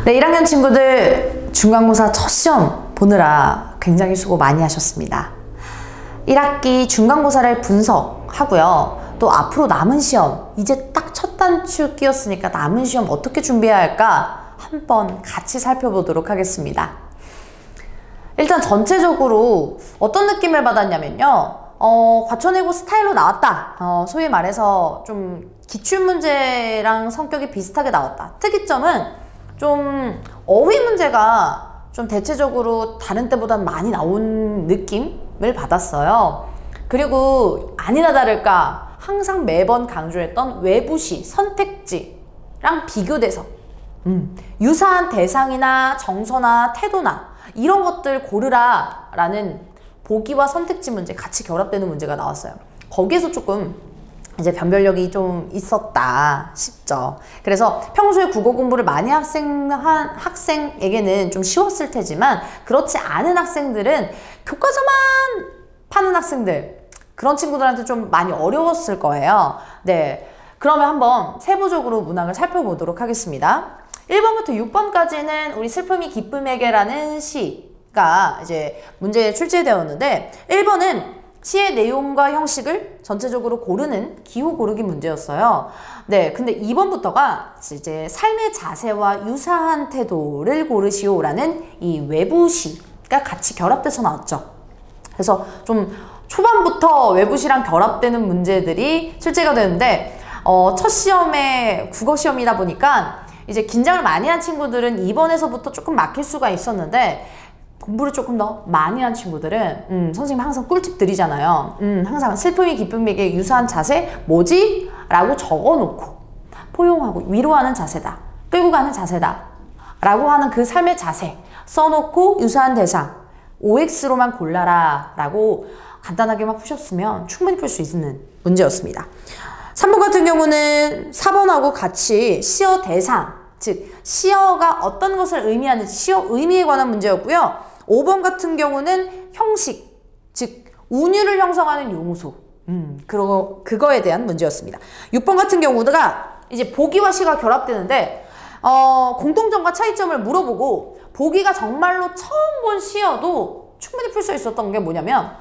네, 1학년 친구들 중간고사 첫 시험 보느라 굉장히 수고 많이 하셨습니다. 1학기 중간고사를 분석하고요. 또 앞으로 남은 시험, 이제 딱 첫 단추 끼었으니까 남은 시험 어떻게 준비해야 할까 한번 같이 살펴보도록 하겠습니다. 일단 전체적으로 어떤 느낌을 받았냐면요. 과천외고 스타일로 나왔다. 소위 말해서 좀 기출문제랑 성격이 비슷하게 나왔다. 특이점은 좀 어휘 문제가 좀 대체적으로 다른 때보다는 많이 나온 느낌을 받았어요. 그리고 아니나 다를까 항상 매번 강조했던 외부시, 선택지랑 비교돼서 유사한 대상이나 정서나 태도나 이런 것들 고르라 라는 보기와 선택지 문제 같이 결합되는 문제가 나왔어요. 거기에서 조금 이제 변별력이 좀 있었다 싶죠. 그래서 평소에 국어 공부를 많이 한 학생에게는 좀 쉬웠을 테지만 그렇지 않은 학생들은 교과서만 파는 학생들, 그런 친구들한테 좀 많이 어려웠을 거예요. 네, 그러면 한번 세부적으로 문항을 살펴보도록 하겠습니다. 1번부터 6번까지는 우리 슬픔이 기쁨에게라는 시가 이제 문제에 출제되었는데 1번은 시의 내용과 형식을 전체적으로 고르는 기호 고르기 문제였어요. 네, 근데 2번부터가 이제 삶의 자세와 유사한 태도를 고르시오라는 이 외부시가 같이 결합돼서 나왔죠. 그래서 좀 초반부터 외부시랑 결합되는 문제들이 출제가 되는데 첫 시험에 국어 시험이다 보니까 이제 긴장을 많이 한 친구들은 2번에서부터 조금 막힐 수가 있었는데 공부를 조금 더 많이 한 친구들은 선생님 항상 꿀팁 드리잖아요. 항상 슬픔이 기쁨에게 유사한 자세 뭐지? 라고 적어놓고 포용하고 위로하는 자세다, 끌고 가는 자세다 라고 하는 그 삶의 자세 써놓고 유사한 대상 OX로만 골라라 라고 간단하게만 푸셨으면 충분히 풀 수 있는 문제였습니다. 3번 같은 경우는 4번하고 같이 시어 대상, 즉 시어가 어떤 것을 의미하는지 시어 의미에 관한 문제였고요. 5번 같은 경우는 형식, 즉 운율을 형성하는 용소, 그거에 대한 문제였습니다. 6번 같은 경우가 이제 보기와 시가 결합되는데 공통점과 차이점을 물어보고 보기가 정말로 처음 본 시어도 충분히 풀 수 있었던 게 뭐냐면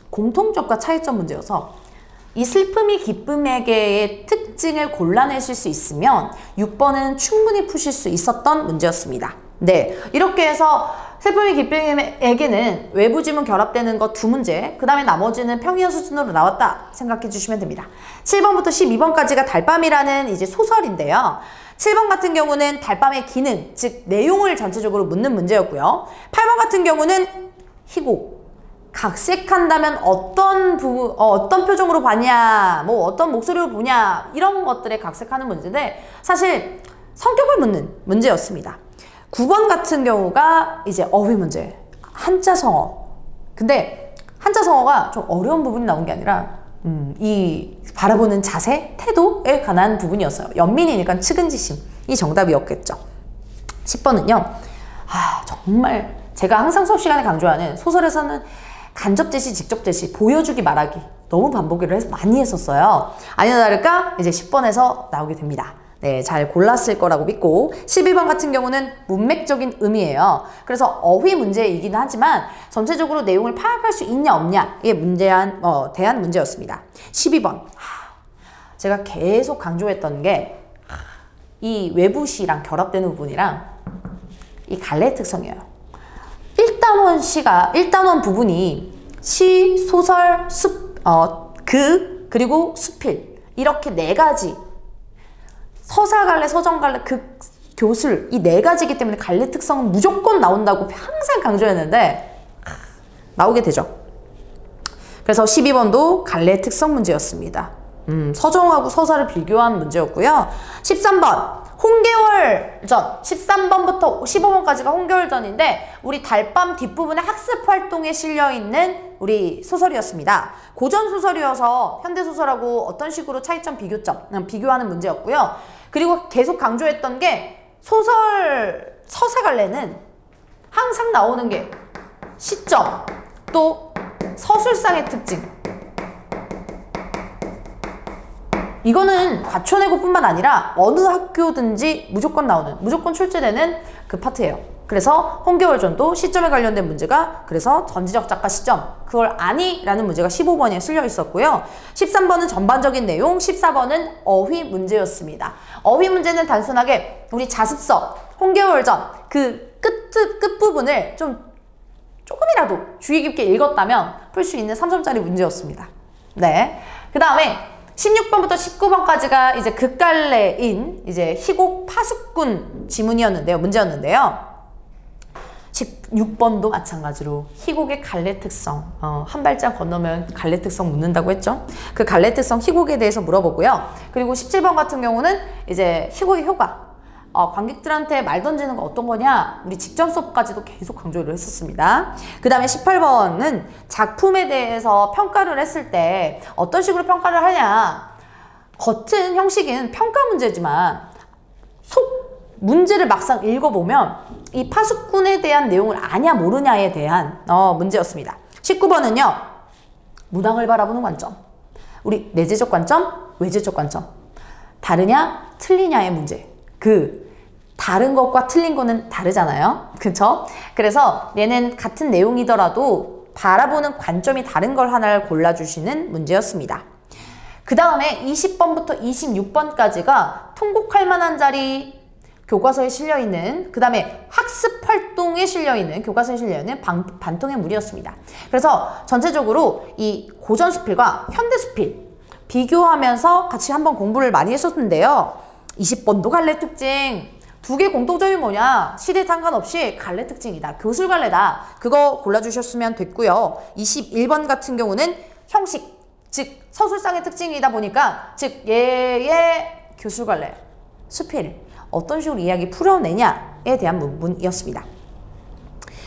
공통점과 차이점 문제여서 이 슬픔이 기쁨에게의 특징을 골라내실 수 있으면 6번은 충분히 푸실 수 있었던 문제였습니다. 네, 이렇게 해서 슬픔이 기쁨에게는 외부 지문 결합되는 거 2문제, 그 다음에 나머지는 평이한 수준으로 나왔다 생각해 주시면 됩니다. 7번부터 12번까지가 달밤이라는 이제 소설인데요. 7번 같은 경우는 달밤의 기능, 즉 내용을 전체적으로 묻는 문제였고요. 8번 같은 경우는 희곡, 각색한다면 어떤 표정으로 봤냐, 뭐 어떤 목소리로 보냐, 이런 것들에 각색하는 문제인데 사실 성격을 묻는 문제였습니다. 9번 같은 경우가 이제 어휘 문제, 한자 성어. 근데 한자 성어가 좀 어려운 부분이 나온 게 아니라 이 바라보는 자세, 태도에 관한 부분이었어요. 연민이니까 측은지심이 정답이었겠죠. 10번은요. 정말 제가 항상 수업 시간에 강조하는 소설에서는 간접 제시, 직접 제시, 보여주기, 말하기 너무 반복을 많이 했었어요. 아니나 다를까 이제 10번에서 나오게 됩니다. 네, 잘 골랐을 거라고 믿고 11번 같은 경우는 문맥적인 의미예요. 그래서 어휘 문제이긴 하지만 전체적으로 내용을 파악할 수 있냐 없냐에 대한 문제였습니다. 12번 제가 계속 강조했던 게 이 외부시랑 결합되는 부분이랑 이 갈래 특성이에요. 1단원 부분이 시, 소설, 그리고 수필 이렇게 4가지 서사갈래, 서정갈래, 교술 이 4가지이기 때문에 갈래 특성은 무조건 나온다고 항상 강조했는데 나오게 되죠. 그래서 12번도 갈래 특성 문제였습니다. 서정하고 서사를 비교한 문제였고요. 13번 홍계월전, 13번부터 15번까지가 홍계월전인데 우리 달밤 뒷부분에 학습 활동에 실려있는 우리 소설이었습니다. 고전 소설이어서 현대 소설하고 어떤 식으로 차이점, 비교하는 문제였고요. 그리고 계속 강조했던 게 서사갈래는 항상 나오는 게 시점, 또 서술상의 특징, 이거는 과초내고뿐만 아니라 어느 학교든지 무조건 나오는, 무조건 출제되는 그 파트예요. 그래서 홍계월전도 시점에 관련된 문제가, 그래서 전지적 작가 시점, 그걸 아니? 라는 문제가 15번에 쓸려 있었고요. 13번은 전반적인 내용, 14번은 어휘 문제였습니다. 어휘 문제는 단순하게 우리 자습서, 홍계월전 그 끝부분을 조금이라도 주의 깊게 읽었다면 풀 수 있는 3점짜리 문제였습니다. 네. 그 다음에 16번부터 19번까지가 이제 극갈래인 이제 희곡 파수꾼 지문이었는데요. 문제였는데요. 16번도 마찬가지로 희곡의 갈래 특성, 한 발짝 건너면 갈래 특성 묻는다고 했죠. 그 갈래 특성 희곡에 대해서 물어보고요. 그리고 17번 같은 경우는 이제 희곡의 효과, 관객들한테 말 던지는 거 어떤 거냐, 우리 직전 수업까지도 계속 강조를 했었습니다. 그 다음에 18번은 작품에 대해서 평가를 했을 때 어떤 식으로 평가를 하냐, 겉은 형식은 평가 문제지만 속 문제를 막상 읽어보면 이 파수꾼에 대한 내용을 아냐 모르냐에 대한 문제였습니다. 19번은요. 문학을 바라보는 관점. 우리 내재적 관점, 외재적 관점. 다르냐, 틀리냐의 문제. 그 다른 것과 틀린 거는 다르잖아요. 그쵸? 그래서 얘는 같은 내용이더라도 바라보는 관점이 다른 걸 하나를 골라주시는 문제였습니다. 그 다음에 20번부터 26번까지가 통곡할 만한 자리, 교과서에 실려있는, 그 다음에 학습활동에 실려있는, 교과서에 실려있는 반통의 무리였습니다. 그래서 전체적으로 이 고전수필과 현대수필 비교하면서 같이 한번 공부를 많이 했었는데요. 20번도 갈래 특징, 두 개 공통점이 뭐냐, 시대 상관없이 갈래 특징이다, 교술갈래다, 그거 골라주셨으면 됐고요. 21번 같은 경우는 형식, 즉 서술상의 특징이다 보니까, 즉 얘의 교술갈래, 수필 어떤 식으로 이야기 풀어내냐에 대한 부분이었습니다.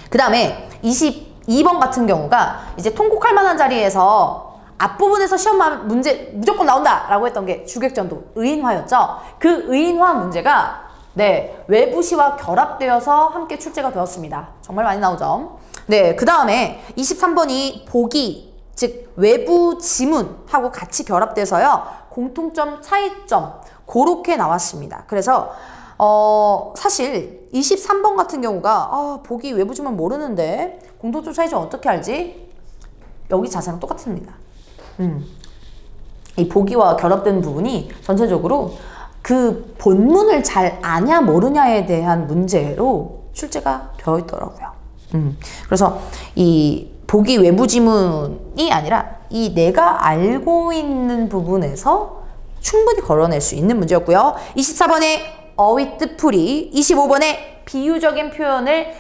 그 다음에 22번 같은 경우가 이제 통곡할 만한 자리에서 앞부분에서 시험 문제 무조건 나온다 라고 했던 게 주객전도 의인화였죠. 그 의인화 문제가 외부시와 결합되어서 함께 출제가 되었습니다. 정말 많이 나오죠. 네, 그 다음에 23번이 보기, 즉 외부 지문하고 같이 결합돼서요. 공통점, 차이점 그렇게 나왔습니다. 그래서 사실 23번 같은 경우가 보기 외부 지문 모르는데 공통점, 차이점 어떻게 알지? 여기 자세랑 똑같습니다. 이 보기와 결합된 부분이 전체적으로 그 본문을 잘 아냐 모르냐에 대한 문제로 출제가 되어 있더라고요. 그래서 이 보기 외부 지문이 아니라 이 내가 알고 있는 부분에서 충분히 걸어낼 수 있는 문제였고요. 24번에 어휘 뜻풀이, 25번에 비유적인 표현을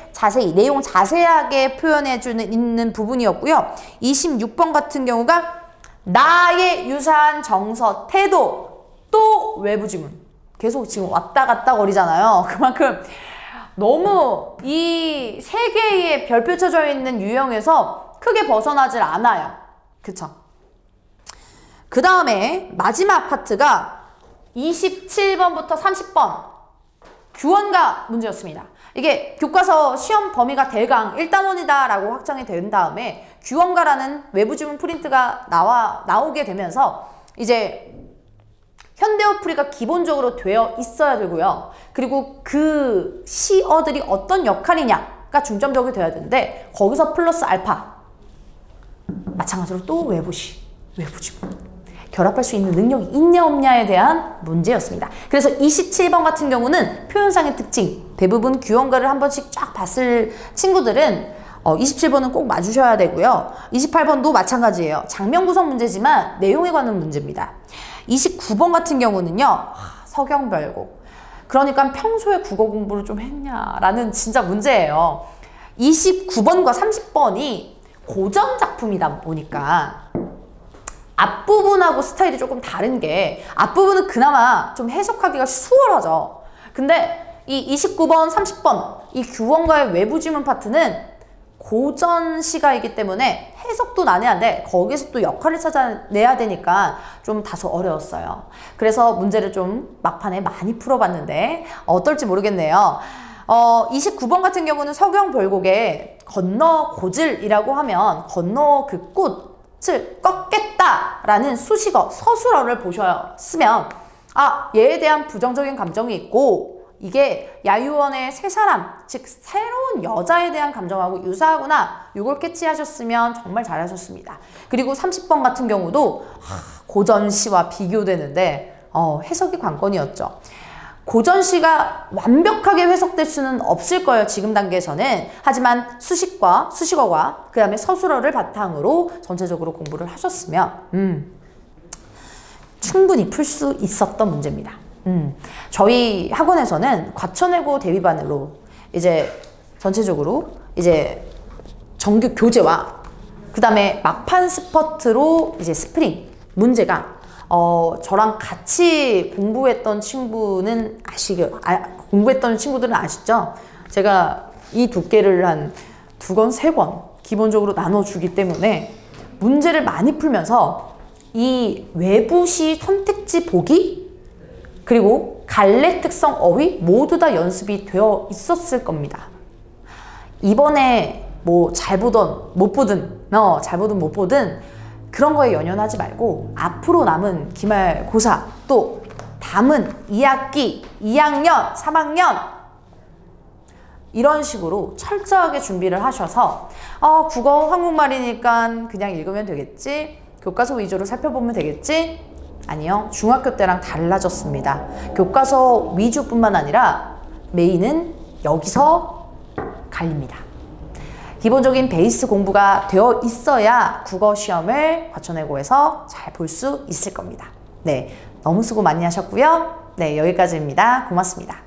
내용 자세하게 표현해주는 있는 부분이었고요. 26번 같은 경우가 나의 유사한 정서, 태도, 또 외부 지문. 계속 지금 왔다 갔다 거리잖아요. 그만큼 너무 이 세 개의 별표 쳐져 있는 유형에서 크게 벗어나질 않아요. 그쵸? 그 다음에 마지막 파트가 27번부터 30번 규원가 문제였습니다. 이게 교과서 시험 범위가 대강 1단원이다 라고 확정이 된 다음에 규원가라는 외부 지문 프린트가 나오게 되면서 이제 현대어풀이가 기본적으로 되어 있어야 되고요. 그리고 그 시어들이 어떤 역할이냐가 중점적이 돼야 되는데 거기서 플러스 알파 마찬가지로 또 외부시, 외부 지문 결합할 수 있는 능력이 있냐 없냐에 대한 문제였습니다. 그래서 27번 같은 경우는 표현상의 특징, 대부분 규원가를 한 번씩 쫙 봤을 친구들은 27번은 꼭 맞으셔야 되고요. 28번도 마찬가지예요. 장면 구성 문제지만 내용에 관한 문제입니다. 29번 같은 경우는요. 서경별곡. 그러니까 평소에 국어 공부를 좀 했냐라는 진짜 문제예요. 29번과 30번이 고전 작품이다 보니까 앞부분하고 스타일이 조금 다른 게 앞부분은 그나마 좀 해석하기가 수월하죠. 근데 이 29번, 30번 이 규원가의 외부 지문 파트는 고전 시가이기 때문에 해석도 난해한데 거기서 또 역할을 찾아내야 되니까 좀 다소 어려웠어요. 그래서 문제를 좀 막판에 많이 풀어봤는데 어떨지 모르겠네요. 29번 같은 경우는 서경별곡에 건너 고질이라고 하면 건너 그 꽃을 꺾겠다 있다라는 수식어, 서술어를 보셨으면 아, 얘에 대한 부정적인 감정이 있고 이게 야유원의 세 사람, 즉 새로운 여자에 대한 감정하고 유사하구나, 이걸 캐치하셨으면 정말 잘하셨습니다. 그리고 30번 같은 경우도 고전시와 비교되는데 해석이 관건이었죠. 고전시가 완벽하게 해석될 수는 없을 거예요, 지금 단계에서는. 하지만 수식과 수식어과 그 다음에 서술어를 바탕으로 전체적으로 공부를 하셨으면 충분히 풀 수 있었던 문제입니다. 저희 학원에서는 과천외고 대비반으로 이제 전체적으로 이제 정규 교재와 그 다음에 막판 스퍼트로 이제 스프링 문제가 저랑 같이 공부했던 친구는 공부했던 친구들은 아시죠? 제가 이 두께를 한 2권, 3권 기본적으로 나눠주기 때문에 문제를 많이 풀면서 이 외부시 선택지 보기 그리고 갈래 특성 어휘 모두 다 연습이 되어 있었을 겁니다. 이번에 뭐 잘 보든 못 보든 잘 보든 못 보든 그런 거에 연연하지 말고 앞으로 남은 기말고사 또 남은 2학기, 2학년, 3학년 이런 식으로 철저하게 준비를 하셔서 국어 한국말이니까 그냥 읽으면 되겠지, 교과서 위주로 살펴보면 되겠지? 아니요, 중학교 때랑 달라졌습니다. 교과서 위주뿐만 아니라 메인은 여기서 갈립니다. 기본적인 베이스 공부가 되어 있어야 국어 시험을 과천외고에서 잘 볼 수 있을 겁니다. 네, 너무 수고 많이 하셨고요. 네, 여기까지입니다. 고맙습니다.